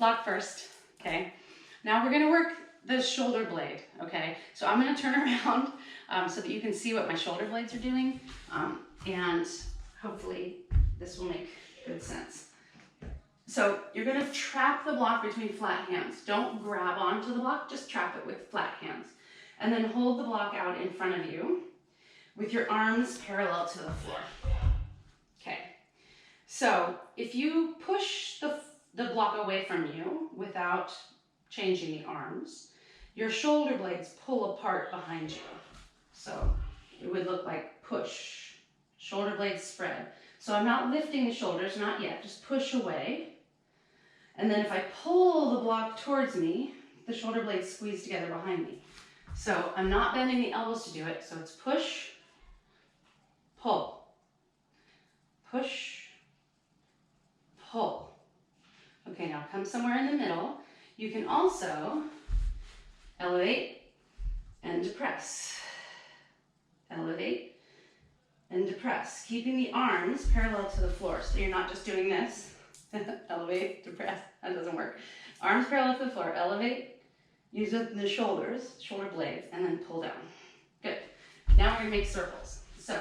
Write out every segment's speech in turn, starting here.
block first, okay? Now we're gonna work the shoulder blade, okay? So I'm gonna turn around so that you can see what my shoulder blades are doing, and hopefully this will make good sense. So you're gonna trap the block between flat hands. Don't grab onto the block, just trap it with flat hands. And then hold the block out in front of you with your arms parallel to the floor. Okay, so if you push the block away from you without changing the arms, your shoulder blades pull apart behind you. So it would look like push, shoulder blades spread. So I'm not lifting the shoulders, not yet, just push away. And then if I pull the block towards me, the shoulder blades squeeze together behind me. So I'm not bending the elbows to do it, so it's push, pull, push, pull. Okay, now come somewhere in the middle. You can also elevate and depress. Elevate and depress, keeping the arms parallel to the floor. So you're not just doing this. Elevate, depress, that doesn't work. Arms parallel to the floor, elevate, use the shoulders, shoulder blades, and then pull down. Good. Now we're gonna make circles. So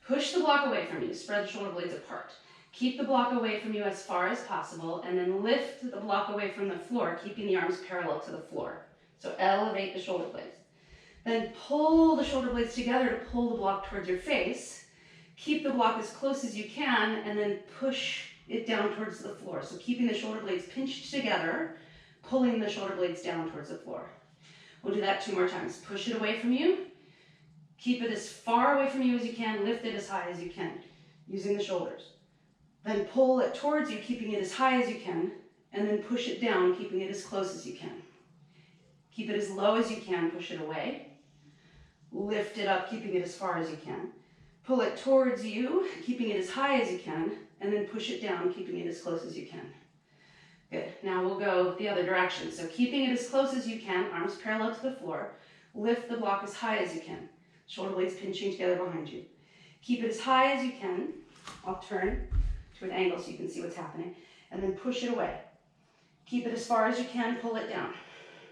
push the block away from you, spread the shoulder blades apart. Keep the block away from you as far as possible, and then lift the block away from the floor, keeping the arms parallel to the floor. So elevate the shoulder blades. Then pull the shoulder blades together to pull the block towards your face. Keep the block as close as you can, and then push it down towards the floor. So keeping the shoulder blades pinched together, pulling the shoulder blades down towards the floor. We'll do that 2 more times. Push it away from you. Keep it as far away from you as you can. Lift it as high as you can, using the shoulders. Then pull it towards you, keeping it as high as you can, and then push it down, keeping it as close as you can. Keep it as low as you can, push it away. Lift it up, keeping it as far as you can. Pull it towards you, keeping it as high as you can, and then push it down, keeping it as close as you can. Good. Now we'll go the other direction. So keeping it as close as you can, arms parallel to the floor. Lift the block as high as you can. Shoulder blades pinching together behind you. Keep it as high as you can. I'll turn to an angle so you can see what's happening. And then push it away. Keep it as far as you can, pull it down.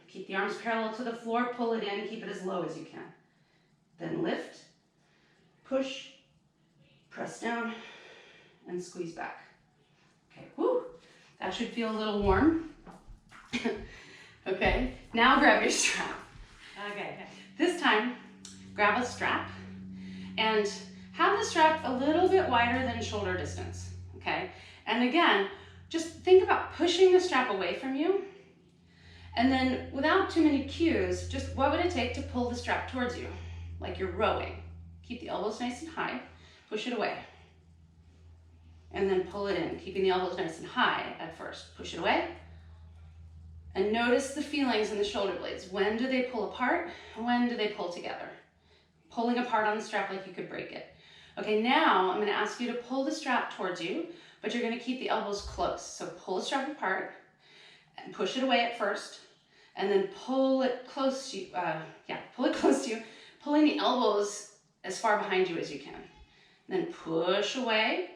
Keep the arms parallel to the floor, pull it in, keep it as low as you can. Then lift, push, press down, and squeeze back. Okay, whoo, that should feel a little warm. Okay, now grab your strap. Okay, this time, grab a strap and have the strap a little bit wider than shoulder distance, okay? And again, just think about pushing the strap away from you, and then without too many cues, just what would it take to pull the strap towards you, like you're rowing. Keep the elbows nice and high, push it away, and then pull it in, keeping the elbows nice and high at first. Push it away, and notice the feelings in the shoulder blades. When do they pull apart? When do they pull together? Pulling apart on the strap like you could break it. Okay, now I'm gonna ask you to pull the strap towards you, but you're gonna keep the elbows close. So pull the strap apart and push it away at first, and then pull it close to you, pull it close to you, pulling the elbows as far behind you as you can. And then push away,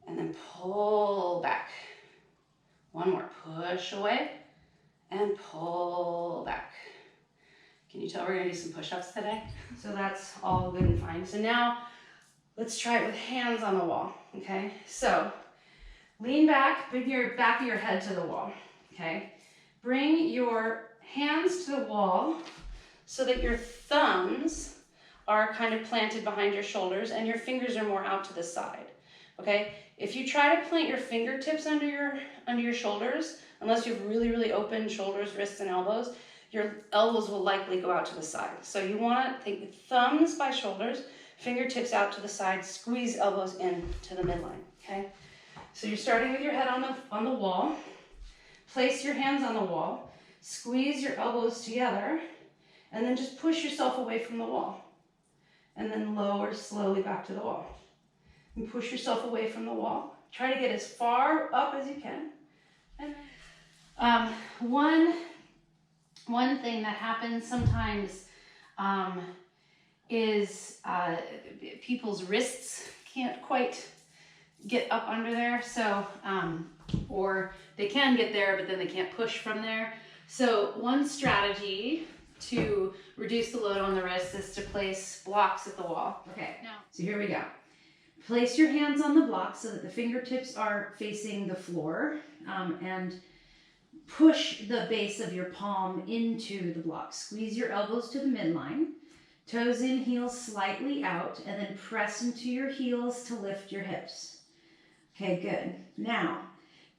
and then pull back. One more, push away, and pull back. Can you tell we're gonna do some push-ups today? So that's all good and fine. So now, let's try it with hands on the wall, okay? So, lean back, bring your back of your head to the wall, okay? Bring your hands to the wall so that your thumbs are kind of planted behind your shoulders and your fingers are more out to the side, okay? If you try to plant your fingertips under your shoulders, unless you have really, really open shoulders, wrists, and elbows, your elbows will likely go out to the side. So you want to take the thumbs by shoulders, fingertips out to the side, squeeze elbows in to the midline, okay? So you're starting with your head on the wall. Place your hands on the wall, squeeze your elbows together, and then just push yourself away from the wall. And then lower slowly back to the wall. And push yourself away from the wall. Try to get as far up as you can. And one thing that happens sometimes is people's wrists can't quite get up under there. So, or they can get there, but then they can't push from there. So one strategy to reduce the load on the wrists is to place blocks at the wall. Okay, now, so here we go. Place your hands on the blocks so that the fingertips are facing the floor, and push the base of your palm into the block. Squeeze your elbows to the midline, toes in, heels slightly out, and then press into your heels to lift your hips. Okay, good. Now,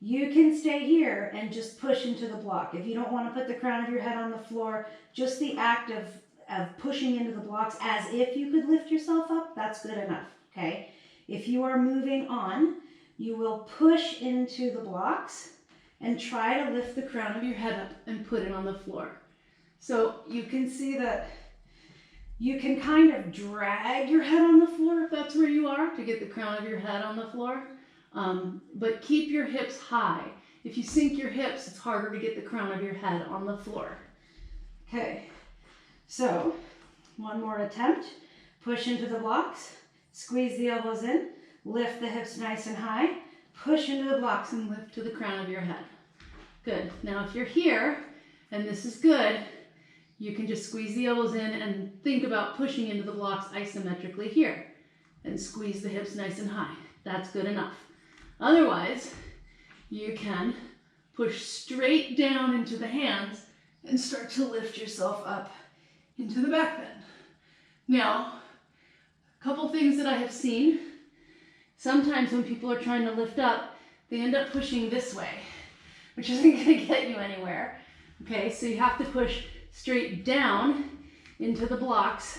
you can stay here and just push into the block. If you don't want to put the crown of your head on the floor, just the act of pushing into the blocks as if you could lift yourself up, that's good enough, okay? If you are moving on, you will push into the blocks and try to lift the crown of your head up and put it on the floor. So you can see that you can kind of drag your head on the floor if that's where you are to get the crown of your head on the floor. But keep your hips high. If you sink your hips, it's harder to get the crown of your head on the floor. Okay, so one more attempt. Push into the blocks, squeeze the elbows in, lift the hips nice and high, push into the blocks and lift to the crown of your head. Good. Now if you're here, and this is good, you can just squeeze the elbows in and think about pushing into the blocks isometrically here. And squeeze the hips nice and high. That's good enough. Otherwise, you can push straight down into the hands and start to lift yourself up into the back bend. Now, a couple things that I have seen. Sometimes when people are trying to lift up, they end up pushing this way, which isn't going to get you anywhere. Okay, so you have to push straight down into the blocks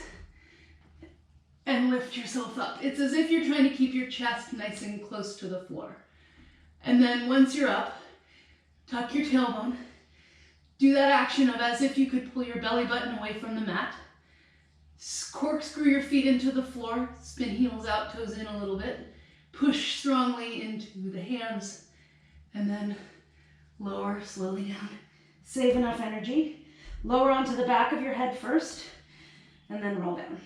and lift yourself up. It's as if you're trying to keep your chest nice and close to the floor. And then once you're up, tuck your tailbone. Do that action of as if you could pull your belly button away from the mat. Corkscrew your feet into the floor. Spin heels out, toes in a little bit. Push strongly into the hands. And then lower slowly down. Save enough energy. Lower onto the back of your head first. And then roll down.